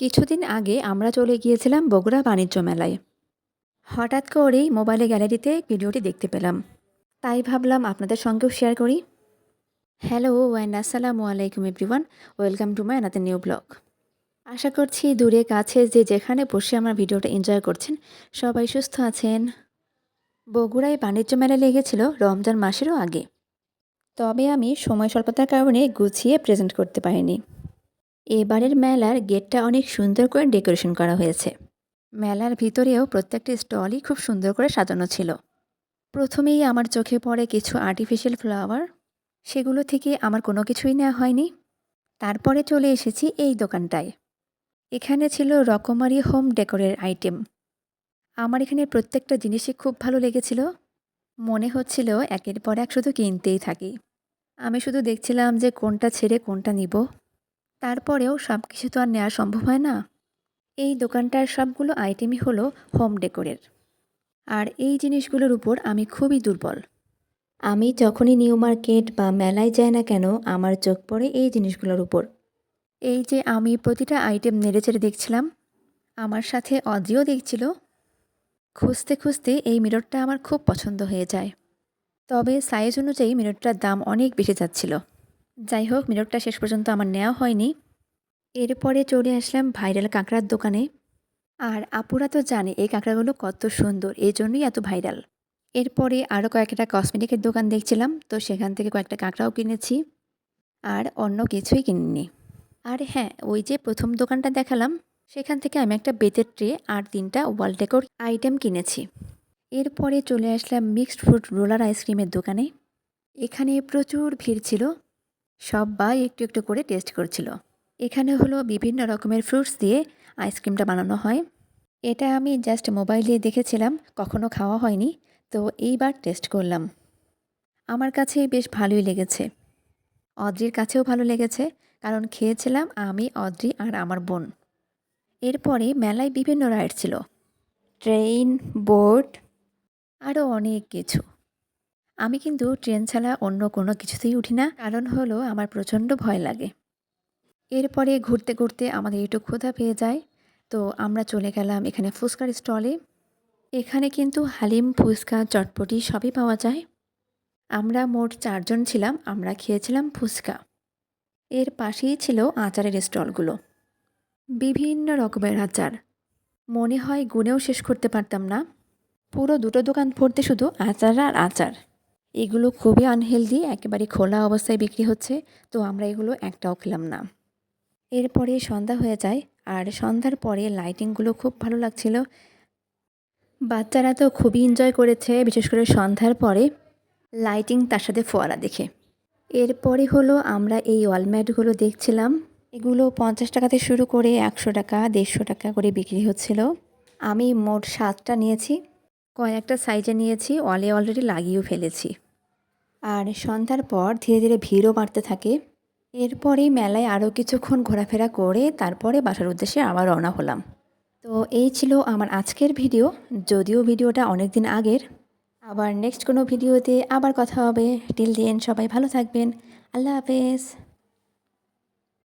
কিছুদিন আগে আমরা চলে গিয়েছিলাম বগুড়া বাণিজ্য মেলায়। হঠাৎ করেই মোবাইলে গ্যালারিতে ভিডিওটি দেখতে পেলাম। তাই ভাবলাম আপনাদের সঙ্গেও শেয়ার করি। হ্যালো অ্যান্ড আসসালামু আলাইকুম everyone. Welcome to my another new blog. আশা করছি দূরে কাছে যে যেখানে বসে আমার ভিডিওটা এনজয় করছেন সবাই সুস্থ আছেন। বগুড়ায় বাণিজ্য মেলা লেগেছিল রমজান মাসেরও আগে। তবে আমি সময় স্বল্পতার কারণে গুছিয়ে প্রেজেন্ট করতে পারিনি। এবারের মেলার গেটটা অনেক সুন্দর করে ডেকোরেশন করা হয়েছে। মেলার ভিতরেও প্রত্যেকটা স্টলই খুব সুন্দর করে সাজানো ছিল। প্রথমেই আমার চোখে পড়ে কিছু আর্টিফিশিয়াল ফ্লাওয়ার। সেগুলো থেকে আমার কোনো কিছুই নেওয়া হয়নি। তারপরে চলে এসেছি এই দোকানটায়। এখানে ছিল রকমারি হোম ডেকোরের আইটেম। আমার এখানে প্রত্যেকটা জিনিসই খুব ভালো লেগেছিল। মনে হচ্ছিল একের পর এক শুধু কিনতেই থাকি। আমি শুধু দেখছিলাম যে কোনটা ছেড়ে কোনটা নিব। তারপরেও সব কিছু তো আর নেওয়া সম্ভব হয় না। এই দোকানটার সবগুলো আইটেমই হলো হোম ডেকোরের। আর এই জিনিসগুলোর উপর আমি খুবই দুর্বল। আমি যখনই নিউ মার্কেট বা মেলায় যাই না কেন আমার চোখ পড়ে এই জিনিসগুলোর উপর। এই যে আমি প্রতিটা আইটেম নেড়েচেড়ে দেখছিলাম, আমার সাথে অদ্রিও দেখছিল। খুঁজতে খুঁজতে এই মিররটা আমার খুব পছন্দ হয়ে যায়। তবে সাইজ অনুযায়ী মিররটার দাম অনেক বেশি যাচ্ছিল। যাই হোক, মিররটা শেষ পর্যন্ত আমার নেওয়া হয়নি। এরপরে চলে আসলাম ভাইরাল কাঁকড়ার দোকানে। আর আপুরা তো জানে এই কাঁকড়াগুলো কত সুন্দর, এই জন্যই এত ভাইরাল। এরপরে আরও কয়েকটা কসমেটিকের দোকান দেখছিলাম, তো সেখান থেকে কয়েকটা কাঁকড়াও কিনেছি। আর অন্য কিছুই কিনিনি। আর হ্যাঁ, ওই যে প্রথম দোকানটা দেখালাম, সেখান থেকে আমি একটা বেতের ট্রে আর 3টা ওয়াল ডেকোর আইটেম কিনেছি। এরপরে চলে আসলাম মিক্সড ফ্রুট রোলার আইসক্রিমের দোকানে। এখানে প্রচুর ভিড় ছিল। সবাই একটু একটু করে টেস্ট করছিল। এখানে হলো বিভিন্ন রকমের ফ্রুটস দিয়ে আইসক্রিমটা বানানো হয়। এটা আমি জাস্ট মোবাইলে দেখেছিলাম, কখনো খাওয়া হয়নি। তো এইবার টেস্ট করলাম। আমার কাছে বেশ ভালোই লেগেছে। অদ্রির কাছেও ভালো লেগেছে, কারণ খেয়েছিলাম আমি, অদ্রি আর আমার বোন। এরপরে মেলায় বিভিন্ন রাইড ছিল, ট্রেন, বোট, আরও অনেক কিছু। আমি কিন্তু ট্রেন ছাড়া অন্য কোনো কিছুতেই উঠি না, কারণ হলো আমার প্রচণ্ড ভয় লাগে। এরপরে ঘুরতে ঘুরতে আমাদের একটু ক্ষুধা পেয়ে যায়, তো আমরা চলে গেলাম এখানে ফুচকার স্টলে। এখানে কিন্তু হালিম, ফুচকা, চটপটি সবই পাওয়া যায়। আমরা মোট 4 জন ছিলাম, আমরা খেয়েছিলাম ফুচকা। এর পাশেই ছিল আচারের স্টলগুলো। বিভিন্ন রকমের আচার। মনে হয় গুনেও শেষ করতে পারতাম না। পুরো 2টো দোকান ভর্তি শুধু আচার আর আচার। এগুলো খুবই আনহেলদি, একেবারে খোলা অবস্থায় বিক্রি হচ্ছে, তো আমরা এগুলো একটাও খেলাম না। এরপরে সন্ধ্যা হয়ে যায়, আর সন্ধ্যার পরে লাইটিংগুলো খুব ভালো লাগছিল। বাচ্চারা তো খুবই এনজয় করেছে, বিশেষ করে সন্ধ্যার পরে লাইটিং তার সাথে ফোয়ারা দেখে। এরপরে হলো আমরা এই ওয়ালম্যাটগুলো দেখছিলাম। এগুলো 50 টাকা থেকে শুরু করে 100 টাকা, 150 টাকা করে বিক্রি হচ্ছিল। আমি মোট 7টা নিয়েছি। কয়েকটা সাইজে নিয়েছি, ওয়ালে অলরেডি লাগিয়েও ফেলেছি। আর সন্ধ্যার পর ধীরে ধীরে ভিড়ও বাড়তে থাকে। এরপরেই মেলায় আরও কিছুক্ষণ ঘোরাফেরা করে তারপরে বাসার উদ্দেশ্যে আবার রওনা হলাম। তো এই ছিল আমার আজকের ভিডিও, যদিও ভিডিওটা অনেক দিন আগের। আবার নেক্সট কোনো ভিডিওতে আবার কথা হবে। টিল দেন সবাই ভালো থাকবেন। আল্লাহ হাফেজ।